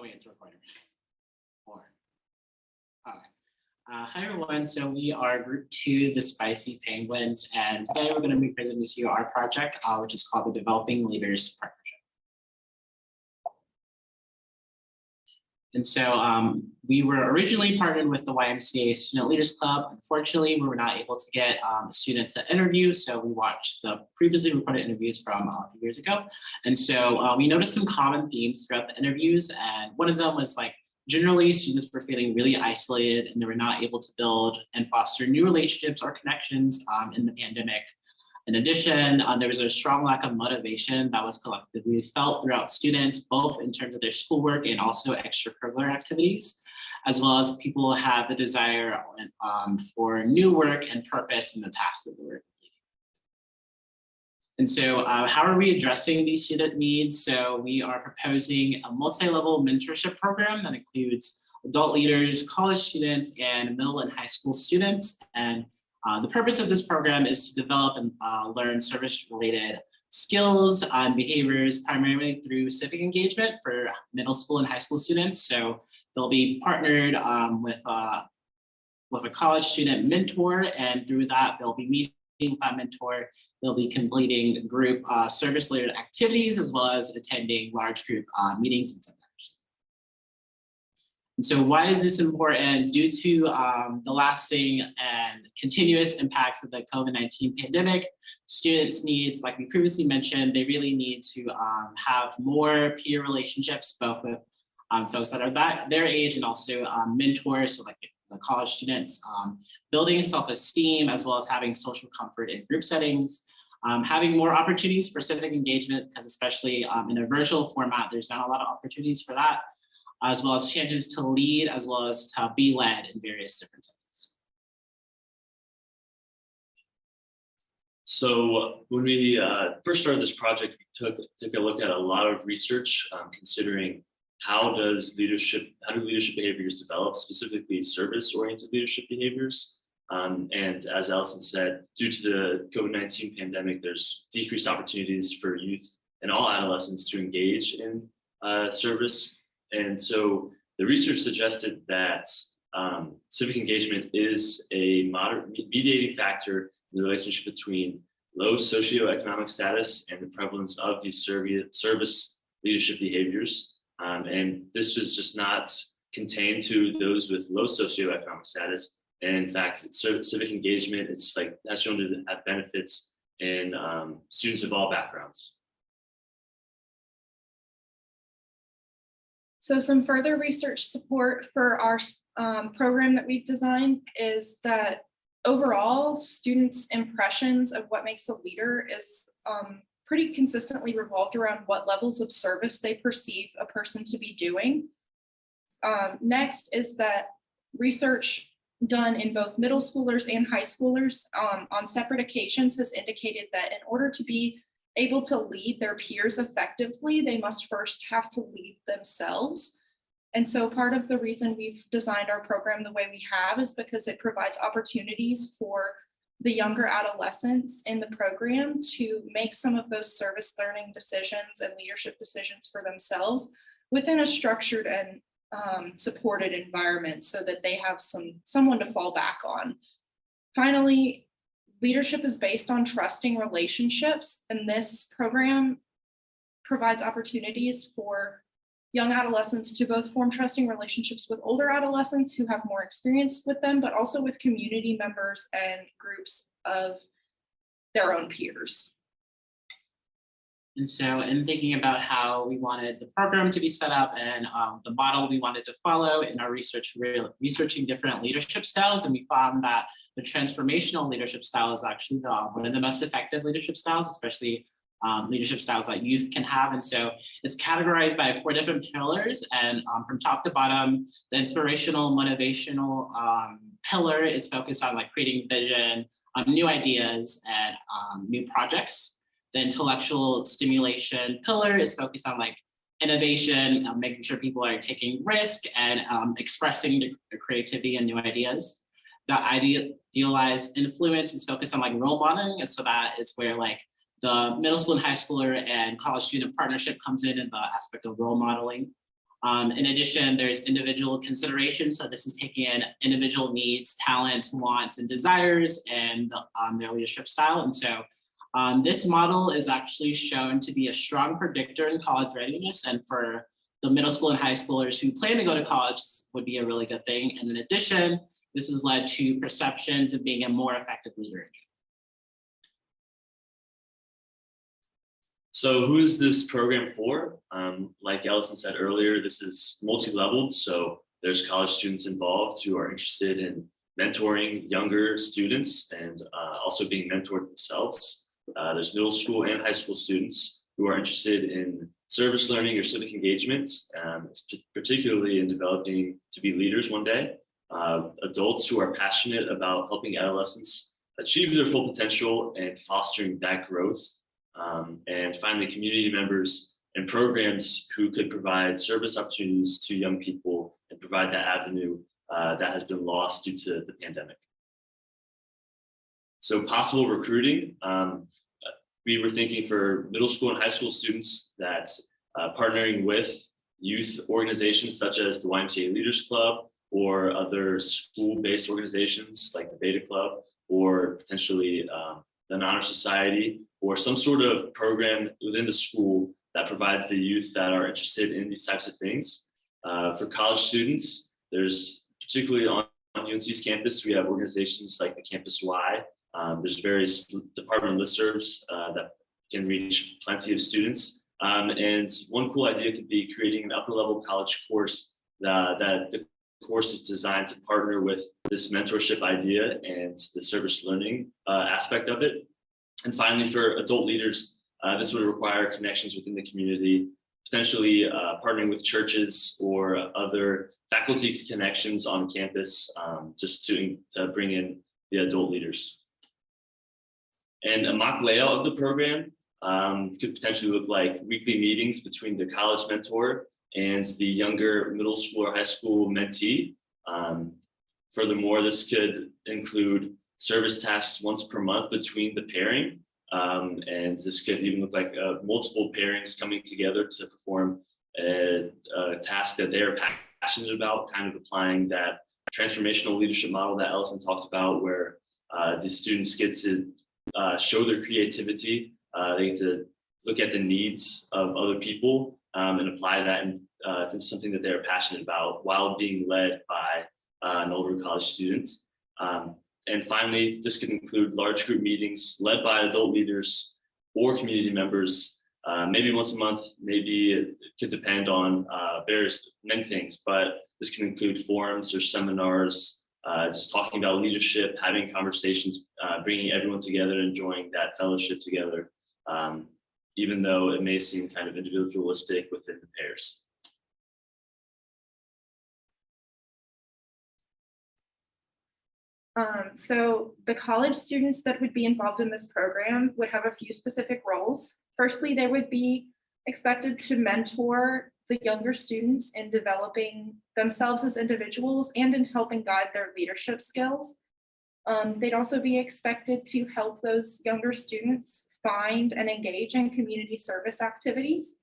Oh wait, it's recording. Four. Okay. Hi everyone, so we are group 2, the Spicy Penguins, and today we're going to be presenting to you our project, which is called the Developing Leaders Partnership. And so we were originally partnered with the YMCA Student Leaders Club. Unfortunately, we were not able to get students to interview, so we watched the previously recorded interviews from a few years ago. And so we noticed some common themes throughout the interviews, and one of them was like, generally, students were feeling really isolated and they were not able to build and foster new relationships or connections in the pandemic. In addition, there was a strong lack of motivation that was collectively felt throughout students, both in terms of their schoolwork and also extracurricular activities, as well as people have the desire for new work and purpose in the tasks that they were completing. And so how are we addressing these student needs? So we are proposing a multi-level mentorship program that includes adult leaders, college students, and middle and high school students. And the purpose of this program is to develop and learn service-related skills and behaviors, primarily through civic engagement for middle school and high school students. So they'll be partnered with a college student mentor, and through that, they'll be meeting with that mentor. They'll be completing group service-related activities, as well as attending large group meetings and seminars. And so why is this important? Due to the lasting and continuous impacts of the COVID-19 pandemic, students' needs, like we previously mentioned, they really need to have more peer relationships, both with folks that are their age and also mentors, so like the college students, building self-esteem, as well as having social comfort in group settings, having more opportunities for civic engagement, because especially in a virtual format, there's not a lot of opportunities for that, as well as chances to lead, as well as to be led in various different settings. So when we first started this project, we took a look at a lot of research considering how do leadership behaviors develop, specifically service-oriented leadership behaviors. And as Allison said, due to the COVID-19 pandemic, there's decreased opportunities for youth and all adolescents to engage in service. And so the research suggested that civic engagement is a mediating factor in the relationship between low socioeconomic status and the prevalence of these service leadership behaviors. And this was just not contained to those with low socioeconomic status. And in fact, civic engagement, it's like that's shown to have benefits in students of all backgrounds. So some further research support for our program that we've designed is that overall students' impressions of what makes a leader is pretty consistently revolved around what levels of service they perceive a person to be doing. Next is that research done in both middle schoolers and high schoolers on separate occasions has indicated that in order to be able to lead their peers effectively, they must first have to lead themselves. And so part of the reason we've designed our program the way we have is because it provides opportunities for the younger adolescents in the program to make some of those service learning decisions and leadership decisions for themselves within a structured and supported environment so that they have someone to fall back on. Finally, leadership is based on trusting relationships, and this program provides opportunities for young adolescents to both form trusting relationships with older adolescents who have more experience with them, but also with community members and groups of their own peers. And so in thinking about how we wanted the program to be set up and the model we wanted to follow in our research, we're researching different leadership styles, and we found that the transformational leadership style is actually one of the most effective leadership styles, especially leadership styles that youth can have. And so it's categorized by 4 different pillars, and from top to bottom, the inspirational, motivational pillar is focused on like creating vision, new ideas, and new projects. The intellectual stimulation pillar is focused on like innovation, making sure people are taking risk and expressing the creativity and new ideas. The idealized influence is focused on like role modeling, and so that is where like the middle school and high schooler and college student partnership comes in the aspect of role modeling. In addition, there's individual consideration. So this is taking in individual needs, talents, wants, and desires, and their leadership style. And so this model is actually shown to be a strong predictor in college readiness, and for the middle school and high schoolers who plan to go to college would be a really good thing. And in addition, this has led to perceptions of being a more effective leader. So who is this program for? Like Allison said earlier, this is multi-leveled. So there's college students involved who are interested in mentoring younger students and also being mentored themselves. There's middle school and high school students who are interested in service learning or civic engagement, particularly in developing to be leaders one day. Adults who are passionate about helping adolescents achieve their full potential and fostering that growth. And finally, community members and programs who could provide service opportunities to young people and provide that avenue that has been lost due to the pandemic. So possible recruiting, we were thinking for middle school and high school students that partnering with youth organizations such as the YMCA Leaders Club or other school-based organizations like the Beta Club, or potentially the Honor Society, or some sort of program within the school that provides the youth that are interested in these types of things. For college students, there's particularly on UNC's campus, we have organizations like the Campus Y. There's various department listservs that can reach plenty of students. And one cool idea could be creating an upper level college course that the course is designed to partner with this mentorship idea and the service learning aspect of it. And finally, for adult leaders, this would require connections within the community, potentially partnering with churches or other faculty connections on campus, just to bring in the adult leaders. And a mock layout of the program could potentially look like weekly meetings between the college mentor and the younger middle school or high school mentee. Furthermore, this could include service tasks once per month between the pairing. And this could even look like multiple pairings coming together to perform a task that they're passionate about, kind of applying that transformational leadership model that Allison talked about, where the students get to show their creativity. They get to look at the needs of other people and apply that into something that they're passionate about while being led by an older college student. And finally, this could include large group meetings led by adult leaders or community members, maybe once a month, maybe it could depend on many things, but this can include forums or seminars, just talking about leadership, having conversations, bringing everyone together, enjoying that fellowship together, even though it may seem kind of individualistic within the pairs. So the college students that would be involved in this program would have a few specific roles. Firstly, they would be expected to mentor the younger students in developing themselves as individuals and in helping guide their leadership skills. They'd also be expected to help those younger students find and engage in community service activities.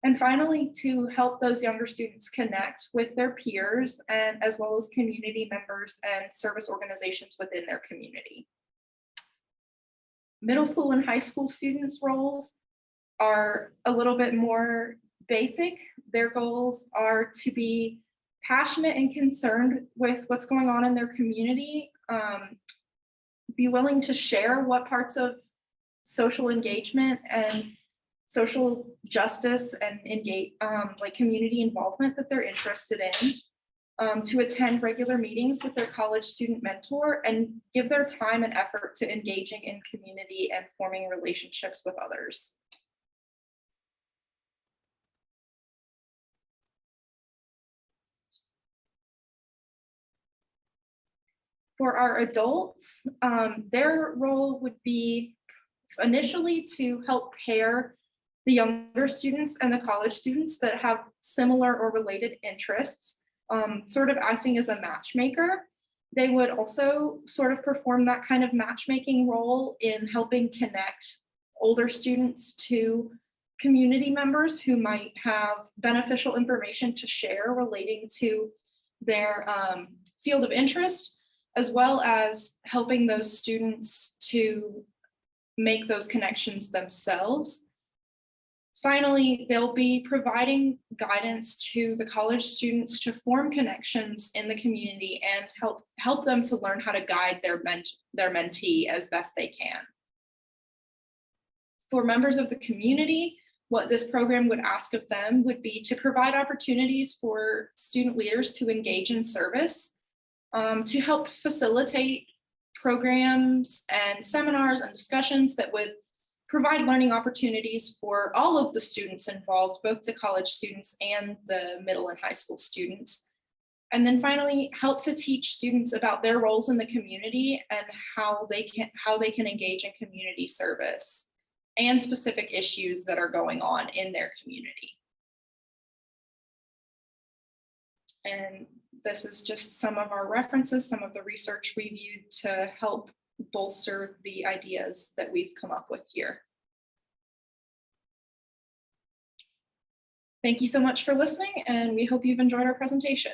And finally, to help those younger students connect with their peers and as well as community members and service organizations within their community. Middle school and high school students' roles are a little bit more basic. Their goals are to be passionate and concerned with what's going on in their community, be willing to share what parts of social engagement and social justice and engage, like community involvement that they're interested in, to attend regular meetings with their college student mentor and give their time and effort to engaging in community and forming relationships with others. For our adults, their role would be initially to help pair the younger students and the college students that have similar or related interests, sort of acting as a matchmaker. They would also sort of perform that kind of matchmaking role in helping connect older students to community members who might have beneficial information to share relating to their field of interest, as well as helping those students to make those connections themselves. Finally, they'll be providing guidance to the college students to form connections in the community and help them to learn how to guide their mentee as best they can. For members of the community, what this program would ask of them would be to provide opportunities for student leaders to engage in service, to help facilitate programs and seminars and discussions that would provide learning opportunities for all of the students involved, both the college students and the middle and high school students. And then finally, help to teach students about their roles in the community and how they can engage in community service and specific issues that are going on in their community. And this is just some of our references, some of the research reviewed to help bolster the ideas that we've come up with here. Thank you so much for listening, and we hope you've enjoyed our presentation.